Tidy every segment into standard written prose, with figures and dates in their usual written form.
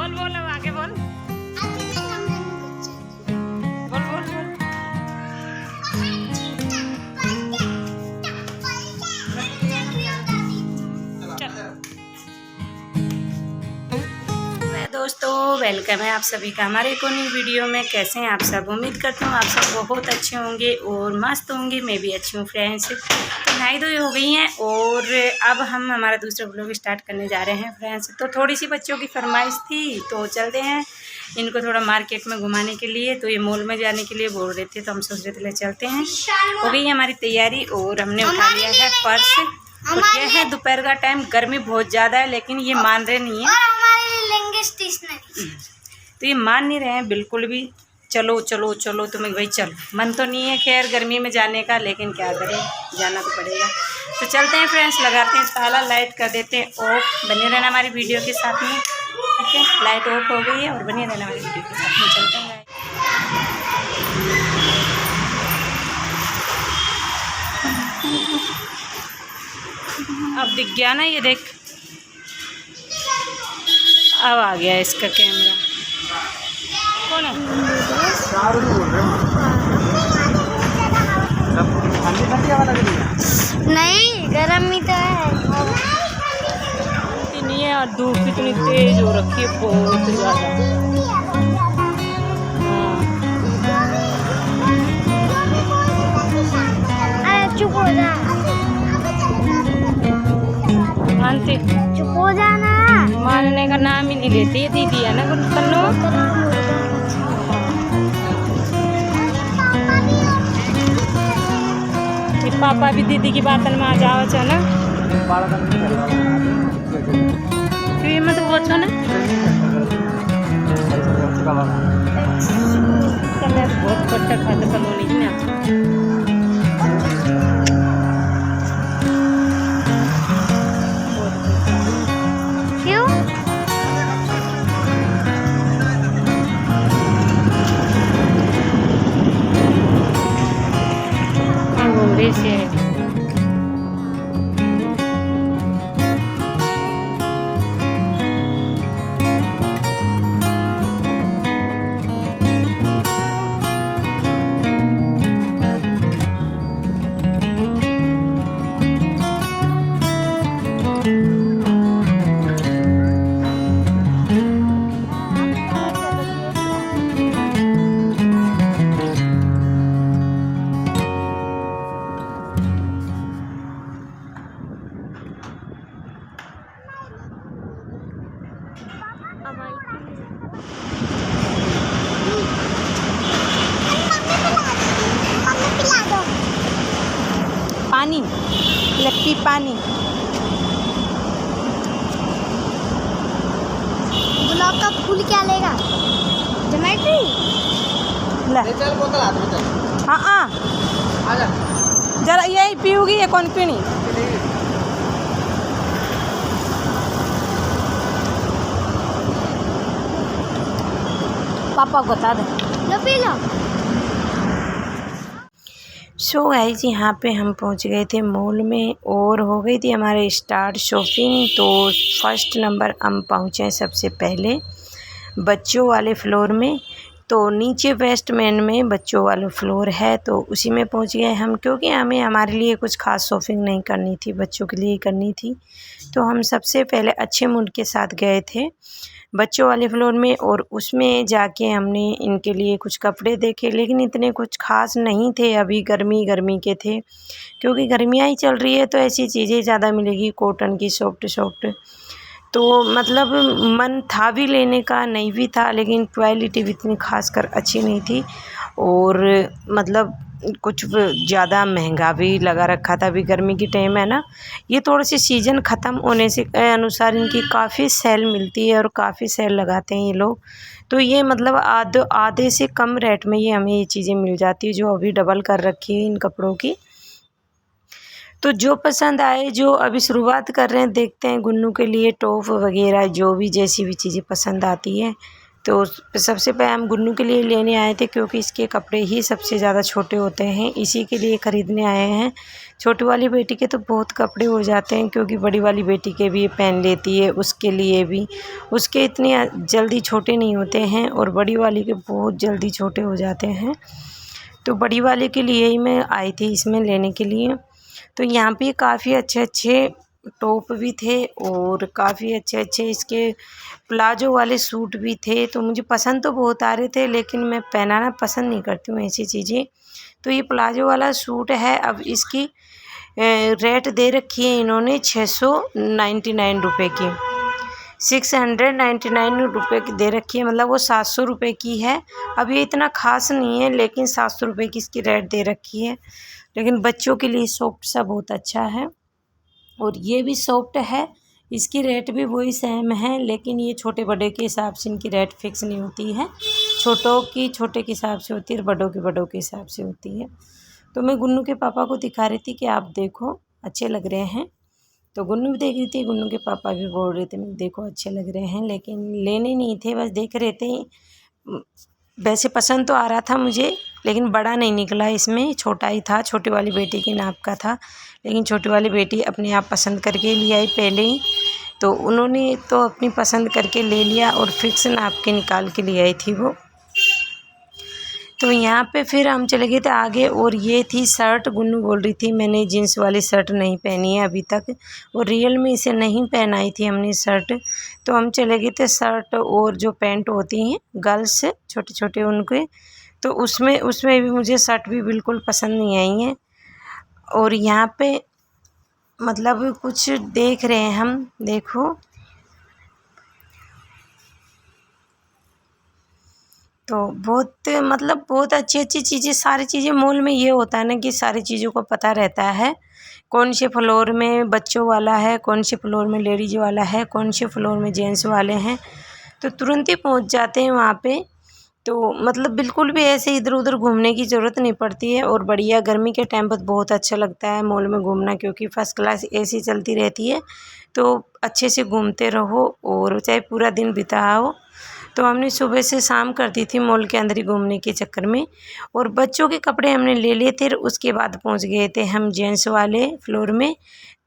बोल बोल अब आगे बोल बोल बोल बोल। दोस्तों वेलकम है आप सभी का हमारे एक और नई वीडियो में। कैसे हैं आप सब? उम्मीद करता हूँ आप सब बहुत अच्छे होंगे और मस्त होंगे। मैं भी अच्छी हूँ फ्रेंड्स। तो नहाई धोई हो गई हैं और अब हम हमारा दूसरा व्लॉग स्टार्ट करने जा रहे हैं फ्रेंड्स। तो थोड़ी सी बच्चों की फरमाइश थी तो चलते हैं इनको थोड़ा मार्केट में घुमाने के लिए। तो ये मॉल में जाने के लिए बोल रहे थे तो हम सोच रहे थे चलते हैं। हो गई है हमारी तैयारी और हमने उठा लिया है पर्स। और यह है दोपहर का टाइम, गर्मी बहुत ज़्यादा है लेकिन ये मान रहे नहीं है। तो ये मान नहीं रहे हैं बिल्कुल भी। चलो चलो चलो तो मैं भाई चलो, मन तो नहीं है खैर गर्मी में जाने का, लेकिन क्या करें जाना तो पड़ेगा। तो चलते हैं फ्रेंड्स, लगाते हैं ताला, लाइट कर देते हैं ऑफ। बने रहना हमारी वीडियो के साथ में, ठीक है। लाइट ऑफ हो गई है और बने रहना हमारी वीडियो के साथ में। चलते हैं अब दिख गया ना, ये देख अब आ गया इसका कैमरा। कौन है? नहीं गर्म ही तो है। नहीं है और धूप कितनी तेज हो रखी है, बहुत ज़्यादा। चुप हो जा, मानते चुप हो जाना। मानने का नाम ही नहीं लेती है दीदी, है ना कन्नो? पापा भी दीदी की बातन में आ जाओ छ ना, क्यों मत पूछो ना। बहुत कट्टा खाता कलोनी ना। से पानी लक्की पानी। गुलाब का फूल क्या लेगा? ज्योमेट्री चल बोतल हाथ में चल। हाँ हाँ आजा जरा यही पीऊगी, ये कौन पीनी? पापा को बता दे, लो पी लो। सो गाइस यहाँ पे हम पहुँच गए थे मॉल में और हो गई थी हमारे स्टार्ट शॉपिंग। तो फर्स्ट नंबर हम पहुँचे सबसे पहले बच्चों वाले फ्लोर में। तो नीचे वेस्टमैन में बच्चों वाला फ्लोर है तो उसी में पहुँच गए हम, क्योंकि हमें हमारे लिए कुछ खास शॉपिंग नहीं करनी थी, बच्चों के लिए करनी थी। तो हम सबसे पहले अच्छे मूड के साथ गए थे बच्चों वाले फ्लोर में और उसमें जाके हमने इनके लिए कुछ कपड़े देखे, लेकिन इतने कुछ खास नहीं थे। अभी गर्मी के थे, क्योंकि गर्मियाँ ही चल रही है तो ऐसी चीज़ें ज़्यादा मिलेगी कॉटन की सॉफ्ट। तो मतलब मन था भी लेने का, नहीं भी था, लेकिन क्वालिटी भी इतनी खास कर अच्छी नहीं थी और मतलब कुछ ज़्यादा महंगा भी लगा रखा था। अभी गर्मी की टाइम है ना, ये थोड़ा सी सीज़न ख़त्म होने से अनुसार इनकी काफ़ी सेल मिलती है और काफ़ी सेल लगाते हैं ये लोग। तो ये मतलब आधे से कम रेट में ये हमें ये चीज़ें मिल जाती है, जो अभी डबल कर रखी है इन कपड़ों की। तो जो पसंद आए, जो अभी शुरुआत कर रहे हैं, देखते हैं गुन्नू के लिए टॉप वगैरह जो भी जैसी भी चीज़ें पसंद आती है तो सबसे पहले हम गुन्नू के लिए लेने आए थे, क्योंकि इसके कपड़े ही सबसे ज़्यादा छोटे होते हैं, इसी के लिए ख़रीदने आए हैं। छोटी वाली बेटी के तो बहुत कपड़े हो जाते हैं, क्योंकि बड़ी वाली बेटी के भी पहन लेती है, उसके लिए भी। उसके इतनी जल्दी छोटे नहीं होते हैं और बड़ी वाली के बहुत जल्दी छोटे हो जाते हैं। तो बड़ी वाले के लिए ही मैं आई थी इसमें लेने के लिए। तो यहाँ पे काफ़ी अच्छे टॉप भी थे और काफ़ी अच्छे इसके प्लाजो वाले सूट भी थे। तो मुझे पसंद तो बहुत आ रहे थे, लेकिन मैं पहनाना पसंद नहीं करती हूँ ऐसी चीज़ें। तो ये प्लाजो वाला सूट है, अब इसकी रेट दे रखी है इन्होंने 699 रुपये की, 699 रुपये की दे रखी है, मतलब वो 700 रुपये की है। अब ये इतना ख़ास नहीं है, लेकिन 700 रुपये की इसकी रेट दे रखी है। लेकिन बच्चों के लिए सॉफ्ट सा बहुत अच्छा है, और ये भी सॉफ्ट है, इसकी रेट भी वही सेम है, लेकिन ये छोटे बड़े के हिसाब से इनकी रेट फिक्स नहीं होती है। छोटों की छोटे के हिसाब से होती है और बड़ों के हिसाब से होती है। तो मैं गुन्नू के पापा को दिखा रही थी कि आप देखो अच्छे लग रहे हैं। तो गुन्नू भी देख रही थी, गुन्नू के पापा भी बोल रहे थे देखो अच्छे लग रहे हैं, लेकिन लेने नहीं थे, बस देख रहे थे। वैसे पसंद तो आ रहा था मुझे, लेकिन बड़ा नहीं निकला, इसमें छोटा ही था, छोटी वाली बेटी के नाप का था। लेकिन छोटी वाली बेटी अपने आप पसंद करके ले आई पहले ही, तो उन्होंने तो अपनी पसंद करके ले लिया और फिक्स नाप के निकाल के ले आई थी वो। तो यहाँ पे फिर हम चले गए थे आगे, और ये थी शर्ट। गुन्नू बोल रही थी मैंने जीन्स वाली शर्ट नहीं पहनी है अभी तक, और रियल में इसे नहीं पहनाई थी हमने शर्ट। तो हम चले गए थे शर्ट और जो पैंट होती हैं गर्ल्स छोटे छोटे उनके, तो उसमें भी मुझे शर्ट भी बिल्कुल पसंद नहीं आई है। और यहाँ पे मतलब कुछ देख रहे हैं हम, देखो तो बहुत अच्छी चीज़ें, सारी चीज़ें मॉल में ये होता है ना कि सारी चीज़ों को पता रहता है, कौन से फ्लोर में बच्चों वाला है, कौन से फ्लोर में लेडीज वाला है, कौन से फ्लोर में जेंट्स वाले हैं, तो तुरंत ही पहुंच जाते हैं वहाँ पे। तो मतलब बिल्कुल भी ऐसे इधर उधर घूमने की ज़रूरत नहीं पड़ती है। और बढ़िया गर्मी के टाइम पर बहुत अच्छा लगता है मॉल में घूमना, क्योंकि फ़र्स्ट क्लास एसी चलती रहती है, तो अच्छे से घूमते रहो और चाहे पूरा दिन बिताओ। तो हमने सुबह से शाम कर दी थी मॉल के अंदर ही घूमने के चक्कर में, और बच्चों के कपड़े हमने ले लिए थे। उसके बाद पहुंच गए थे हम जेंट्स वाले फ्लोर में।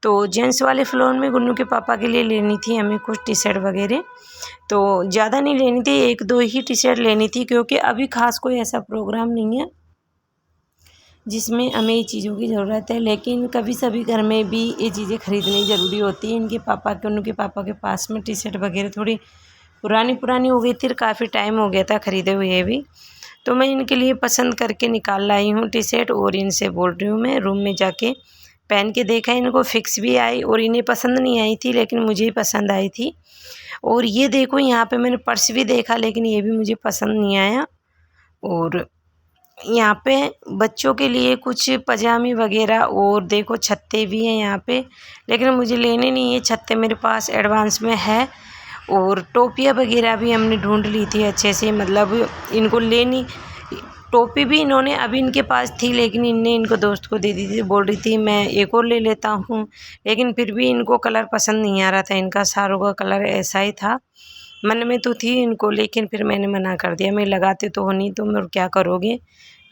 तो जेंट्स वाले फ्लोर में गुन्नू के पापा के लिए लेनी थी हमें कुछ टी शर्ट वगैरह, तो ज़्यादा नहीं लेनी थी, 1-2 ही टी शर्ट लेनी थी, क्योंकि अभी ख़ास कोई ऐसा प्रोग्राम नहीं है जिसमें हमें ये चीज़ों की ज़रूरत है। लेकिन कभी सभी घर में भी ये चीज़ें ख़रीदनी ज़रूरी होती है। उनके पापा के पास में टी शर्ट वगैरह थोड़ी पुरानी हो गई थी, काफ़ी टाइम हो गया था ख़रीदे हुए भी। तो मैं इनके लिए पसंद करके निकाल लाई हूँ टी शर्ट, और इनसे बोल रही हूँ मैं रूम में जाके पहन के देखा, इनको फिक्स भी आई, और इन्हें पसंद नहीं आई थी लेकिन मुझे ही पसंद आई थी। और ये देखो यहाँ पे मैंने पर्स भी देखा, लेकिन ये भी मुझे पसंद नहीं आया। और यहाँ पे बच्चों के लिए कुछ पजामी वगैरह, और देखो छत्ते भी हैं यहाँ पे, लेकिन मुझे लेने नहीं है छत्ते, मेरे पास एडवांस में है। और टोपियाँ वगैरह भी हमने ढूंढ ली थी अच्छे से, मतलब इनको लेनी टोपी भी इन्होंने अभी इनके पास थी, लेकिन इनको दोस्त को दे दी थी, बोल रही थी मैं एक और ले लेता हूँ, लेकिन फिर भी इनको कलर पसंद नहीं आ रहा था, इनका सारों का कलर ऐसा ही था। मन में तो थी इनको, लेकिन फिर मैंने मना कर दिया, मैं लगाते तो हो नहीं, तो मैं क्या करोगे।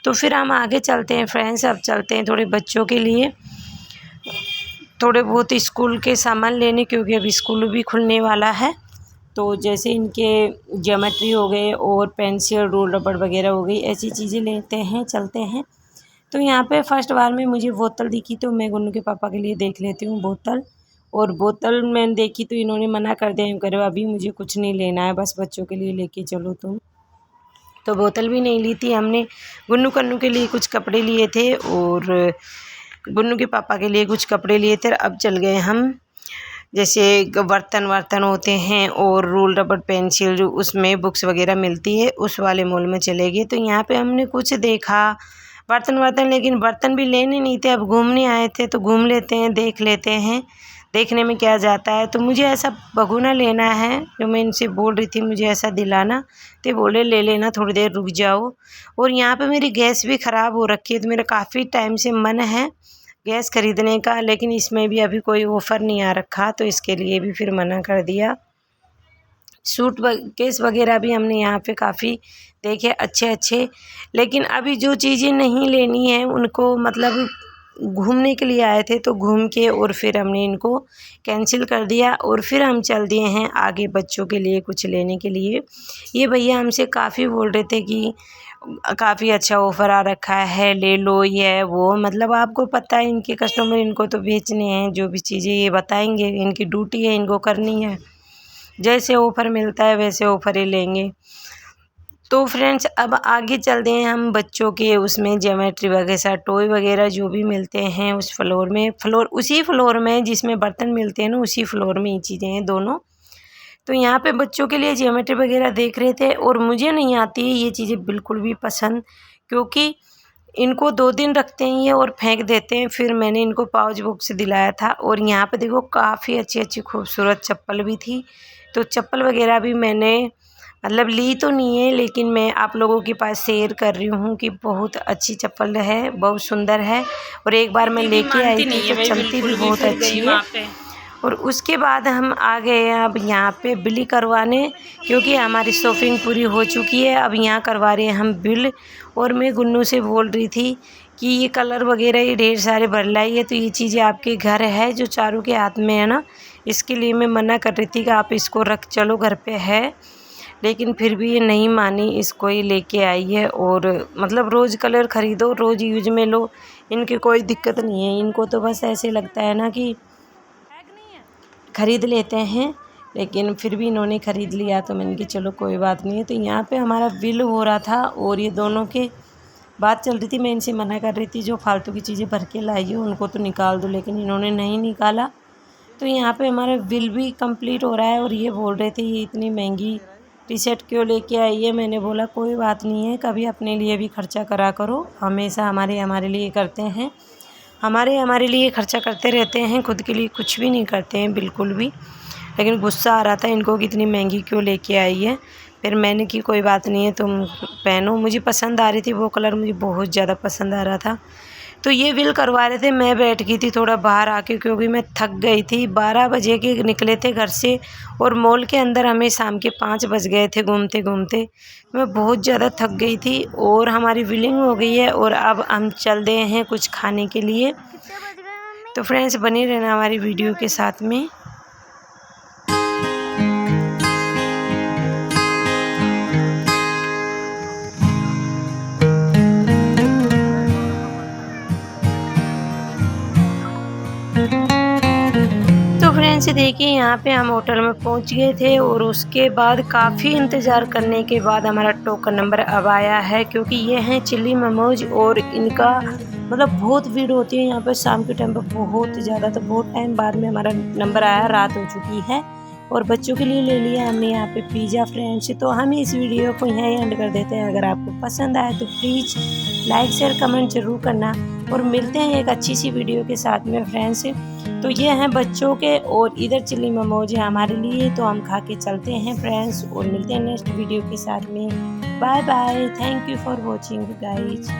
तो फिर हम आगे चलते हैं फ्रेंड्स, अब चलते हैं थोड़े बच्चों के लिए थोड़े बहुत स्कूल के सामान लेने, क्योंकि अब स्कूल भी खुलने वाला है। तो जैसे इनके ज्योमेट्री हो गए और पेंसिल रूल रबड़ वगैरह हो गई, ऐसी चीज़ें लेते हैं, चलते हैं। तो यहाँ पे फर्स्ट बार में मुझे बोतल दिखी, तो मैं गुन्नू के पापा के लिए देख लेती हूँ बोतल। और बोतल मैंने देखी तो इन्होंने मना कर दिया, करो अभी मुझे कुछ नहीं लेना है, बस बच्चों के लिए लेके चलो तुम। तो बोतल भी नहीं ली थी हमने। गुन्नू के लिए कुछ कपड़े लिए थे और गुन्नू के पापा के लिए कुछ कपड़े लिए थे। अब चल गए हम, जैसे बर्तन होते हैं और रूल रबड़ पेंसिल जो उसमें बुक्स वगैरह मिलती है, उस वाले मॉल में चले गए। तो यहाँ पे हमने कुछ देखा बर्तन, लेकिन बर्तन भी लेने नहीं थे, अब घूमने आए थे तो घूम लेते हैं, देख लेते हैं, देखने में क्या जाता है। तो मुझे ऐसा भगोना लेना है, जो मैं इनसे बोल रही थी मुझे ऐसा दिलाना, तो बोले ले लेना, थोड़ी देर रुक जाओ। और यहाँ पे मेरी गैस भी ख़राब हो रखी है, तो मेरा काफ़ी टाइम से मन है गैस ख़रीदने का, लेकिन इसमें भी अभी कोई ऑफ़र नहीं आ रखा, तो इसके लिए भी फिर मना कर दिया। सूट केस वगैरह भी हमने यहाँ पे काफ़ी देखे अच्छे। लेकिन अभी जो चीज़ें नहीं लेनी है उनको मतलब घूमने के लिए आए थे तो घूम के और फिर हमने इनको कैंसिल कर दिया और फिर हम चल दिए हैं आगे बच्चों के लिए कुछ लेने के लिए। ये भैया हमसे काफ़ी बोल रहे थे कि काफ़ी अच्छा ऑफ़र आ रखा है, ले लो ये वो। मतलब आपको पता है इनके कस्टमर, इनको तो बेचने हैं, जो भी चीज़ें ये बताएंगे इनकी ड्यूटी है, इनको करनी है। जैसे ऑफ़र मिलता है वैसे ऑफ़र ही लेंगे। तो फ्रेंड्स अब आगे चलते हैं हम बच्चों के उसमें ज्योमेट्री वगैरह टॉय वगैरह जो भी मिलते हैं उस उसी फ्लोर में जिसमें बर्तन मिलते हैं ना, उसी फ्लोर में ये चीज़ें हैं दोनों। तो यहाँ पे बच्चों के लिए ज्योमेट्री वगैरह देख रहे थे और मुझे नहीं आती है ये चीज़ें बिल्कुल भी पसंद, क्योंकि इनको 2 दिन रखते हैं ये और फेंक देते हैं। फिर मैंने इनको पाउच बॉक्स दिलाया था और यहाँ पे देखो काफ़ी अच्छी खूबसूरत चप्पल भी थी। तो चप्पल वगैरह भी मैंने मतलब ली तो नहीं है, लेकिन मैं आप लोगों के पास शेयर कर रही हूँ कि बहुत अच्छी चप्पल है, बहुत सुंदर है। और एक बार मैं लेके आई थी तो चलती भी बहुत अच्छी है। और उसके बाद हम आ गए हैं अब यहाँ पे बिल करवाने, क्योंकि हमारी शॉपिंग पूरी हो चुकी है। अब यहाँ करवा रहे हैं हम बिल। और मैं गुन्नू से बोल रही थी कि ये कलर वगैरह ये ढेर सारे भर लाइए, तो ये चीज़ें आपके घर है जो चारों के हाथ में है ना, इसके लिए मैं मना कर रही थी कि आप इसको रख चलो, घर पे है। लेकिन फिर भी ये नहीं मानी, इसको ही लेके आई है। और मतलब रोज़ कलर ख़रीदो, रोज़ यूज में लो, इनकी कोई दिक्कत नहीं है। इनको तो बस ऐसे लगता है ना कि ख़रीद लेते हैं, लेकिन फिर भी इन्होंने ख़रीद लिया तो मैंने कहा चलो कोई बात नहीं है। तो यहाँ पे हमारा बिल हो रहा था और ये दोनों के बात चल रही थी। मैं इनसे मना कर रही थी जो फालतू की चीज़ें भर के लाई हो उनको तो निकाल दो, लेकिन इन्होंने नहीं निकाला। तो यहाँ पे हमारा बिल भी कंप्लीट हो रहा है और ये बोल रहे थे ये इतनी महंगी टी शर्ट क्यों लेके आई है। मैंने बोला कोई बात नहीं है, कभी अपने लिए भी खर्चा करा करो, हमेशा हमारे लिए करते हैं, हमारे लिए खर्चा करते रहते हैं, खुद के लिए कुछ भी नहीं करते हैं बिल्कुल भी। लेकिन गुस्सा आ रहा था इनको कि इतनी महंगी क्यों लेके आई है। फिर मैंने की कोई बात नहीं है तुम पहनो, मुझे पसंद आ रही थी वो कलर, मुझे बहुत ज़्यादा पसंद आ रहा था। तो ये बिल करवा रहे थे, मैं बैठ गई थी थोड़ा बाहर आके, क्योंकि मैं थक गई थी। 12 बजे के निकले थे घर से और मॉल के अंदर हमें शाम के 5 बज गए थे घूमते घूमते। मैं बहुत ज़्यादा थक गई थी और हमारी बिलिंग हो गई है और अब हम चल रहे हैं कुछ खाने के लिए। तो फ्रेंड्स बने रहना हमारी वीडियो के साथ में। फ्रेंड्स देखिए यहाँ पे हम होटल में पहुँच गए थे और उसके बाद काफ़ी इंतज़ार करने के बाद हमारा टोकन नंबर अब आया है, क्योंकि ये हैं चिल्ली मोमोज और इनका मतलब बहुत भीड़ होती है यहाँ पर शाम के टाइम पर बहुत ज़्यादा। तो बहुत टाइम बाद में हमारा नंबर आया, रात हो चुकी है और बच्चों के लिए ले लिया हमने यहाँ पे पिज़्ज़ा फ्रेंड्स। तो हम इस वीडियो को यहीं एंड कर देते हैं। अगर आपको पसंद आए तो प्लीज़ लाइक शेयर कमेंट ज़रूर करना और मिलते हैं एक अच्छी सी वीडियो के साथ में फ्रेंड्स। तो ये हैं बच्चों के और इधर चिल्ली मोमोज है हमारे लिए, तो हम खा के चलते हैं फ्रेंड्स और मिलते हैं नेक्स्ट वीडियो के साथ में। Bye bye, thank you for watching guys.